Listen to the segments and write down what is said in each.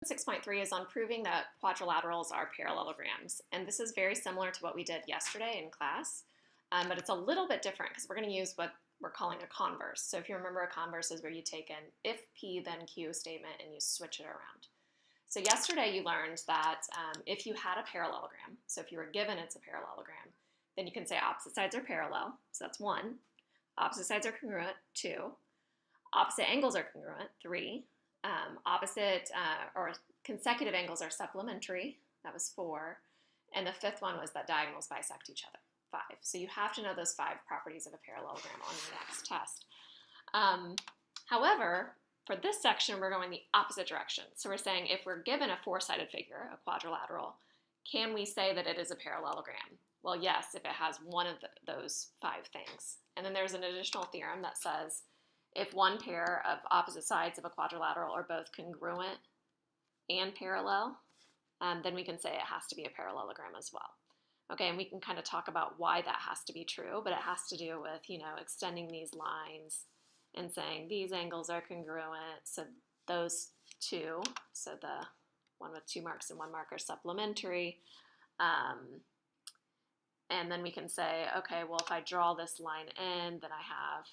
6.3 is on proving that quadrilaterals are parallelograms, and this is very similar to what we did yesterday in class, but it's a little bit different because we're going to use what we're calling a converse. So if you remember, a converse is where you take an if P then Q statement and you switch it around. So yesterday you learned that if you had a parallelogram, so if you were given it's a parallelogram, then you can say opposite sides are parallel, so that's 1. Opposite sides are congruent, 2. Opposite angles are congruent, 3. Opposite or consecutive angles are supplementary, that was 4. And the 5th one was that diagonals bisect each other, 5. So you have to know those 5 properties of a parallelogram on your next test. However, for this section, we're going the opposite direction. So we're saying if we're given a 4-sided figure, a quadrilateral, can we say that it is a parallelogram? Well, yes, if it has one of those 5 things. And then there's an additional theorem that says if one pair of opposite sides of a quadrilateral are both congruent and parallel, then we can say it has to be a parallelogram as well. Okay, and we can kind of talk about why that has to be true, but it has to do with, extending these lines and saying these angles are congruent, so those 2, so the one with 2 marks and 1 mark are supplementary. And then we can say, okay, well, if I draw this line in, then I have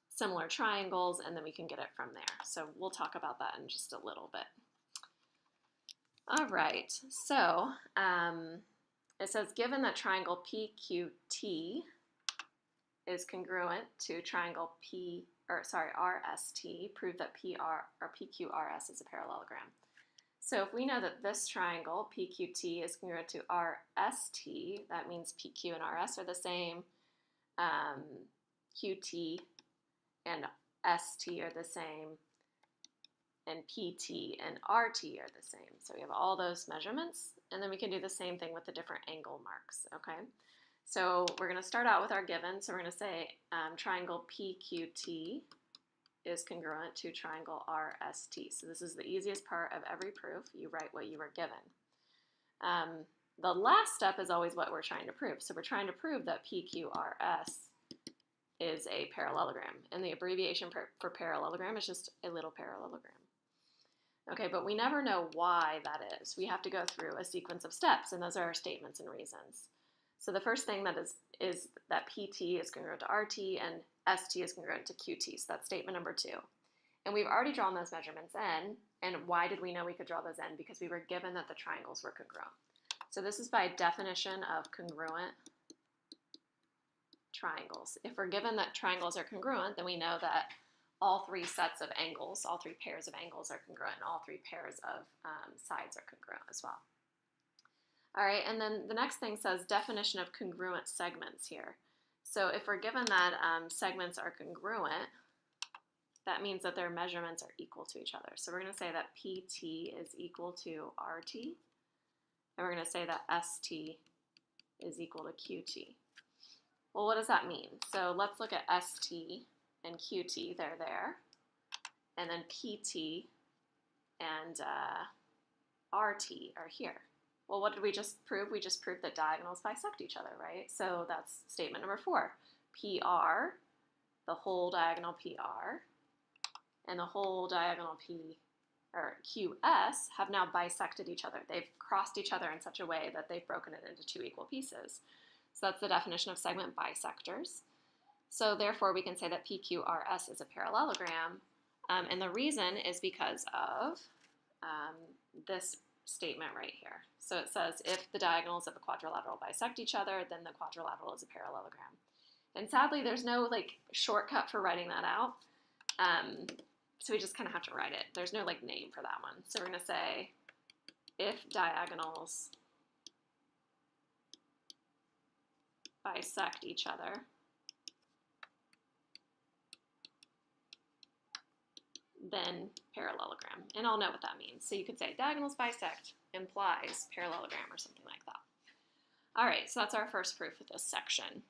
similar triangles, and then we can get it from there. So we'll talk about that in just a little bit. All right, so it says given that triangle PQT is congruent to triangle RST, prove that PQRS is a parallelogram. So if we know that this triangle PQT is congruent to RST, that means PQ and RS are the same. QT and ST are the same, and PT and RT are the same. So we have all those measurements, and then we can do the same thing with the different angle marks, okay? So we're going to start out with our given. So we're going to say triangle PQT is congruent to triangle RST. So this is the easiest part of every proof. You write what you were given. The last step is always what we're trying to prove. So we're trying to prove that PQRS is a parallelogram, and the abbreviation for parallelogram is just a little parallelogram. Okay, but we never know why that is. We have to go through a sequence of steps, and those are our statements and reasons. So the first thing that is that PT is congruent to RT and ST is congruent to QT, so that's statement number 2. And we've already drawn those measurements in, and why did we know we could draw those in? Because we were given that the triangles were congruent. So this is by definition of congruent triangles. If we're given that triangles are congruent, then we know that all 3 sets of angles, all 3 pairs of angles are congruent, and all 3 pairs of sides are congruent as well. All right, and then the next thing says definition of congruent segments here. So if we're given that segments are congruent, that means that their measurements are equal to each other. So we're going to say that PT is equal to RT, and we're going to say that ST is equal to QT. Well, what does that mean? So let's look at ST and QT, they're there. And then PT and RT are here. Well, what did we just prove? We just proved that diagonals bisect each other, right? So that's statement number 4. PR, the whole diagonal PR, and the whole diagonal QS have now bisected each other. They've crossed each other in such a way that they've broken it into 2 equal pieces. So that's the definition of segment bisectors. So therefore, we can say that PQRS is a parallelogram. And the reason is because of this statement right here. So it says if the diagonals of a quadrilateral bisect each other, then the quadrilateral is a parallelogram. And sadly, there's no shortcut for writing that out. So we just kind of have to write it. There's no name for that one. So we're going to say if diagonals bisect each other, then parallelogram. And I'll know what that means. So you could say diagonals bisect implies parallelogram or something like that. All right, so that's our first proof of this section.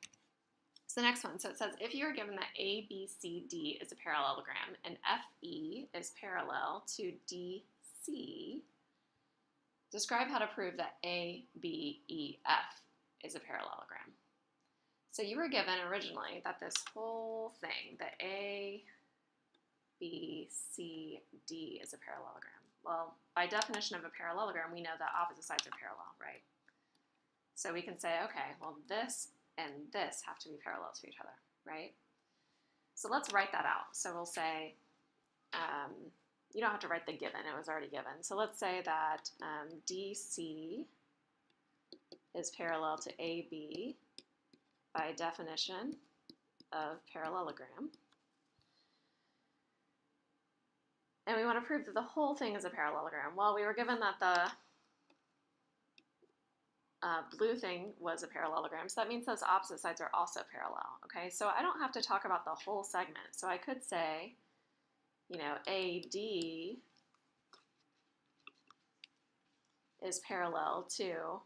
So the next one, so it says if you are given that ABCD is a parallelogram and FE is parallel to DC, describe how to prove that ABEF is a parallelogram. So you were given originally that this whole thing, the ABCD is a parallelogram. Well, by definition of a parallelogram, we know that opposite sides are parallel, right? So we can say, okay, well, this and this have to be parallel to each other, right? So let's write that out. So we'll say, you don't have to write the given, it was already given. So let's say that DC is parallel to AB by definition of parallelogram. And we want to prove that the whole thing is a parallelogram. Well, we were given that the blue thing was a parallelogram, so that means those opposite sides are also parallel, okay? So I don't have to talk about the whole segment. So I could say, you know, AD is parallel to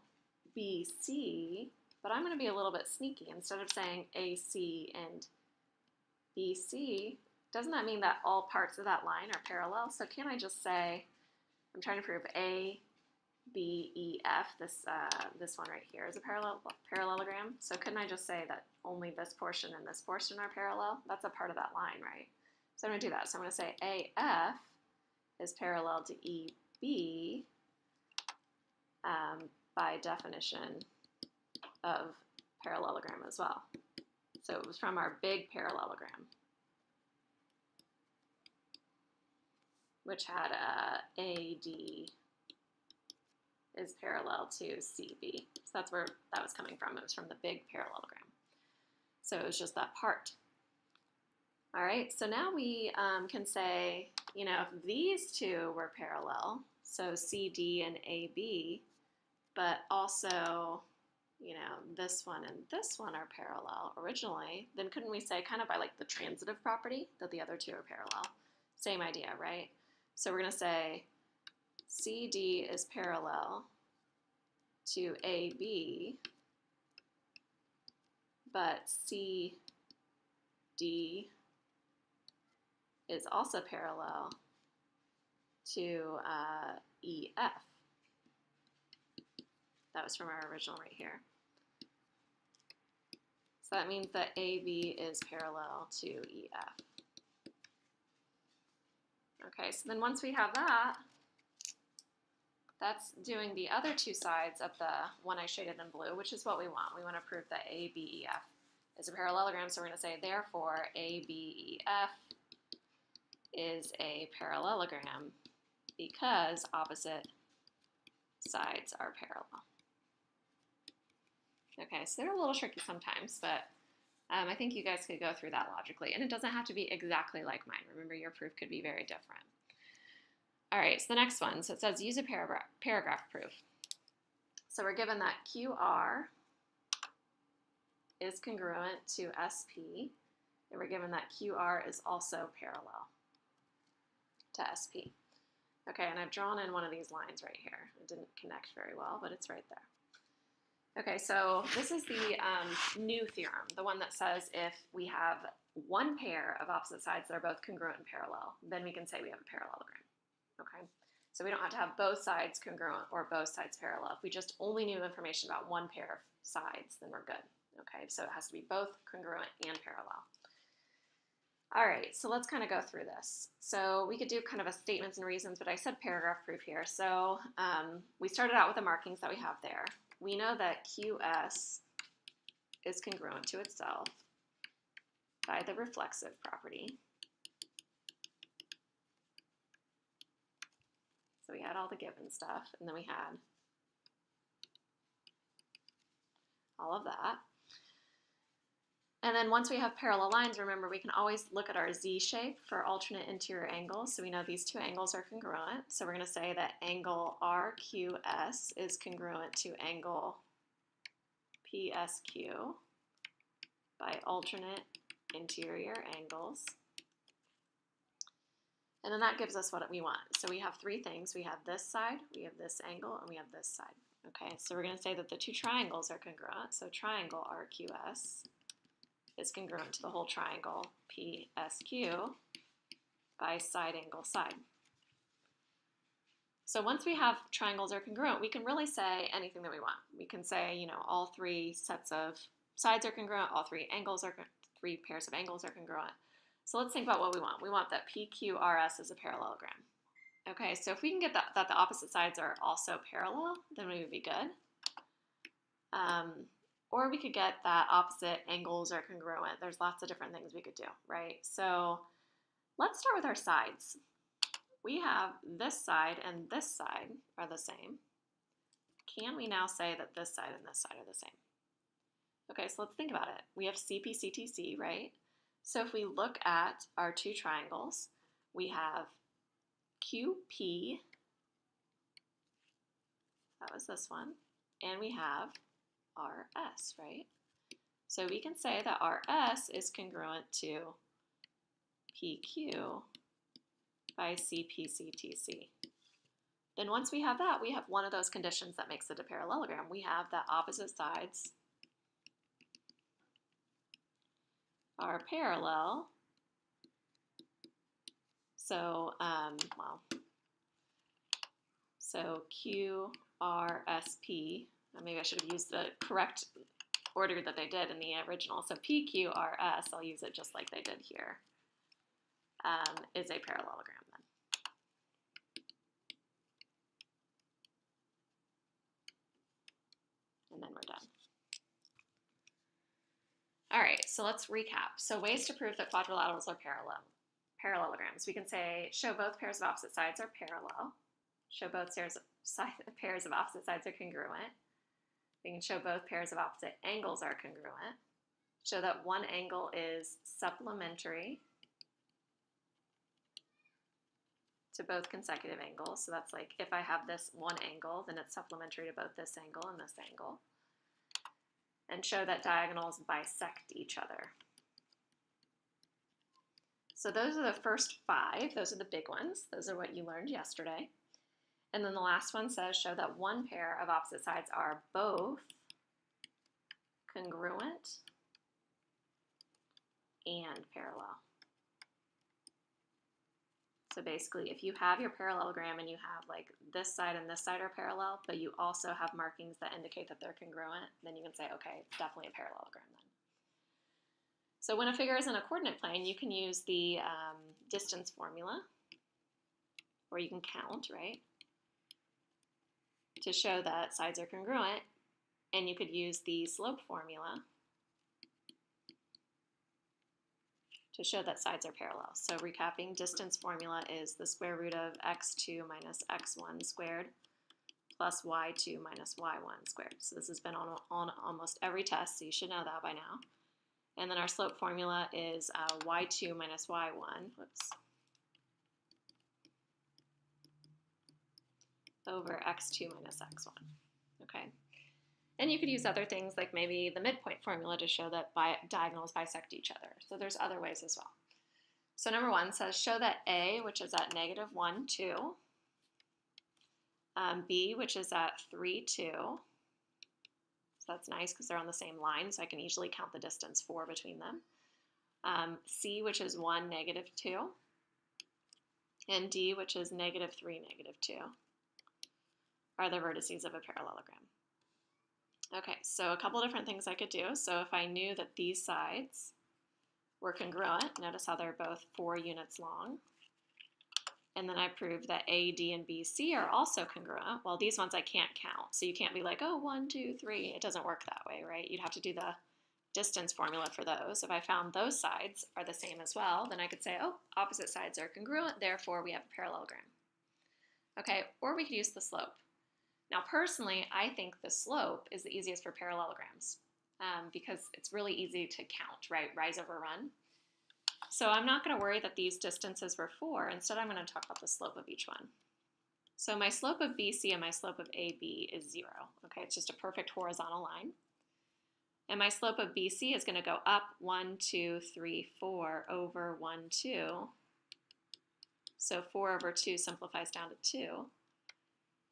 BC, but I'm going to be a little bit sneaky. Instead of saying AC and BC, doesn't that mean that all parts of that line are parallel? So can I just say, I'm trying to prove A, B, E, F, this one right here is a parallelogram. So couldn't I just say that only this portion and this portion are parallel? That's a part of that line, right? So I'm going to do that. So I'm going to say AF is parallel to EB by definition of parallelogram as well. So it was from our big parallelogram, which had AD is parallel to CB. So that's where that was coming from. It was from the big parallelogram. So it was just that part. All right, so now we can say, you know, if these two were parallel, so CD and AB, but also, you know, this one and this one are parallel originally, then couldn't we say kind of by like the transitive property that the other two are parallel? Same idea, right? So we're going to say CD is parallel to AB, but CD is also parallel to EF. That was from our original right here. So that means that AB is parallel to EF. Okay, so then once we have that, that's doing the other two sides of the one I shaded in blue, which is what we want. We want to prove that ABEF is a parallelogram, so we're going to say, therefore, ABEF is a parallelogram because opposite sides are parallel. Okay, so they're a little tricky sometimes, but I think you guys could go through that logically, and it doesn't have to be exactly like mine. Remember, your proof could be very different. All right, so the next one, so it says use a paragraph proof. So we're given that QR is congruent to SP, and we're given that QR is also parallel to SP. Okay, and I've drawn in one of these lines right here. It didn't connect very well, but it's right there. Okay, so this is the new theorem, the one that says if we have one pair of opposite sides that are both congruent and parallel, then we can say we have a parallelogram. Okay, so we don't have to have both sides congruent or both sides parallel. If we just only knew information about one pair of sides, then we're good. Okay, so it has to be both congruent and parallel. All right, so let's kind of go through this. So we could do kind of a statements and reasons, but I said paragraph proof here. So we started out with the markings that we have there. We know that QS is congruent to itself by the reflexive property. So we had all the given stuff, and then we had all of that. And then once we have parallel lines, remember we can always look at our Z shape for alternate interior angles. So we know these two angles are congruent. So we're going to say that angle RQS is congruent to angle PSQ by alternate interior angles. And then that gives us what we want. So we have three things. We have this side, we have this angle, and we have this side. Okay, so we're going to say that the two triangles are congruent. So triangle RQS is congruent to the whole triangle PSQ by side angle side. So once we have triangles are congruent, we can really say anything that we want. We can say, you know, all three sets of sides are congruent, all three pairs of angles are congruent. So let's think about what we want. We want that PQRS is a parallelogram. Okay, so if we can get that the opposite sides are also parallel, then we would be good. Or we could get that opposite angles are congruent. There's lots of different things we could do, right? So let's start with our sides. We have this side and this side are the same. Can we now say that this side and this side are the same? Okay, so let's think about it. We have CP, CTC, right? So if we look at our two triangles, we have QP, that was this one, and we have RS, right? So we can say that RS is congruent to PQ by CP/CTC. Then once we have that, we have one of those conditions that makes it a parallelogram. We have that opposite sides are parallel. So, so QRSP, maybe I should have used the correct order that they did in the original. So PQRS, I'll use it just like they did here, is a parallelogram then. And then we're done. All right, so let's recap. So ways to prove that quadrilaterals are parallelograms. We can say, show both pairs of opposite sides are parallel. Show both pairs of opposite sides are congruent. We can show both pairs of opposite angles are congruent. Show that one angle is supplementary to both consecutive angles. So that's like if I have this one angle, then it's supplementary to both this angle and this angle. And show that diagonals bisect each other. So those are the first 5. Those are the big ones. Those are what you learned yesterday. And then the last one says show that one pair of opposite sides are both congruent and parallel. So basically, if you have your parallelogram and you have like this side and this side are parallel, but you also have markings that indicate that they're congruent, then you can say, okay, it's definitely a parallelogram then. So when a figure is in a coordinate plane, you can use the distance formula, or you can count, right, to show that sides are congruent, and you could use the slope formula to show that sides are parallel. So recapping, distance formula is the square root of x2 minus x1 squared plus y2 minus y1 squared. So this has been on almost every test, so you should know that by now. And then our slope formula is y2 minus y1, over x2 minus x1, okay? And you could use other things like maybe the midpoint formula to show that diagonals bisect each other. So there's other ways as well. So number 1 says show that A, which is at -1, 2, B, which is at 3, 2. So that's nice because they're on the same line, so I can easily count the distance 4 between them. C, which is 1, -2. And D, which is -3, -2, are the vertices of a parallelogram. Okay, so a couple different things I could do. So if I knew that these sides were congruent, notice how they're both 4 units long. And then I proved that A, D, and B, C are also congruent. Well, these ones I can't count. So you can't be like, oh, 1, 2, 3. It doesn't work that way, right? You'd have to do the distance formula for those. If I found those sides are the same as well, then I could say, oh, opposite sides are congruent, therefore we have a parallelogram. Okay, or we could use the slope. Now, personally, I think the slope is the easiest for parallelograms because it's really easy to count, right? Rise over run. So I'm not going to worry that these distances were 4. Instead, I'm going to talk about the slope of each one. So my slope of BC and my slope of AB is 0. Okay, it's just a perfect horizontal line. And my slope of BC is going to go up 1, 2, 3, 4 over 1, 2. So 4 over 2 simplifies down to 2.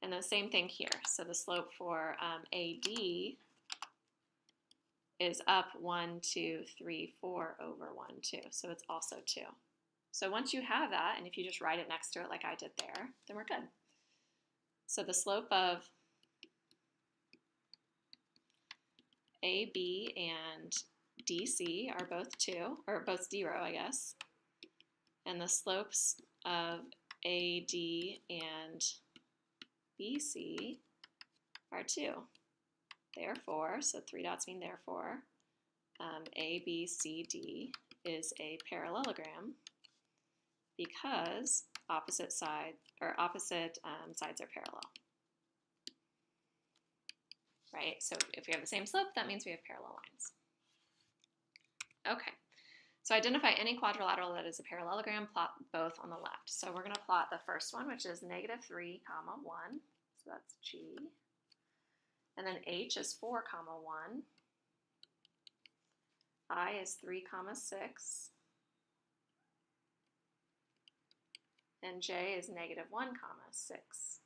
And the same thing here. So the slope for AD is up 1, 2, 3, 4 over 1, 2. So it's also 2. So once you have that, and if you just write it next to it like I did there, then we're good. So the slope of AB and DC are both 2, or both 0, I guess. and the slopes of AD and BC are 2. Therefore, so 3 dots mean therefore, ABCD is a parallelogram because opposite sides are parallel. Right? So if we have the same slope, that means we have parallel lines. Okay. So identify any quadrilateral that is a parallelogram, plot both on the left. So we're going to plot the first one, which is -3, 1. So that's G. And then H is 4, 1. I is 3, 6. And J is -1, 6.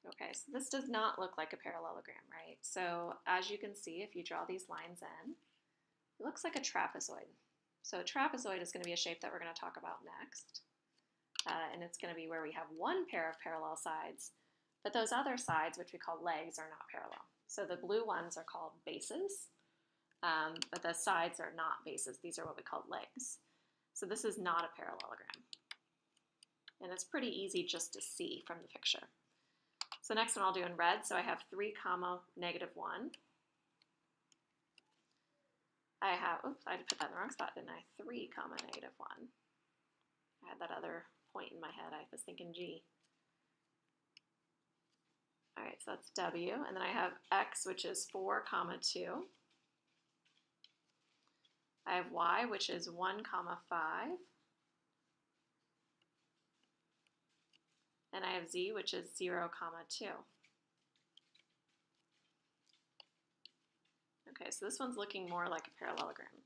Okay, so this does not look like a parallelogram, right? So as you can see, if you draw these lines in, it looks like a trapezoid. So a trapezoid is going to be a shape that we're going to talk about next. And it's going to be where we have one pair of parallel sides, but those other sides, which we call legs, are not parallel. So the blue ones are called bases, but the sides are not bases. These are what we call legs. So this is not a parallelogram. And it's pretty easy just to see from the picture. So next one I'll do in red. So I have 3, -1. I have, oops, I put that in the wrong spot, didn't I? 3, -1. I had that other point in my head. I was thinking G. All right, so that's W. And then I have X, which is 4, 2. I have Y, which is 1, 5. And I have Z, which is 0, 2. Okay, so this one's looking more like a parallelogram.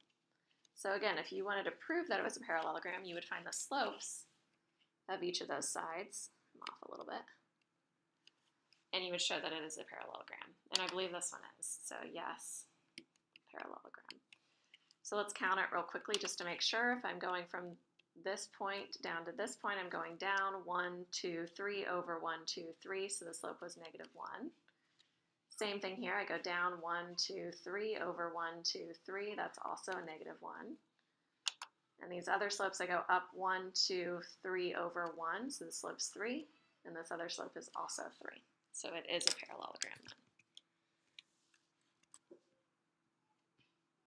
So again, if you wanted to prove that it was a parallelogram, you would find the slopes of each of those sides. I'm off a little bit. And you would show that it is a parallelogram. And I believe this one is. So yes, parallelogram. So let's count it real quickly just to make sure. If I'm going from this point down to this point, I'm going down 1, 2, 3 over 1, 2, 3. So the slope was -1. Same thing here. I go down 1, 2, 3 over 1, 2, 3. That's also a -1. And these other slopes, I go up 1, 2, 3 over 1. So the slope's 3. And this other slope is also 3. So it is a parallelogram then.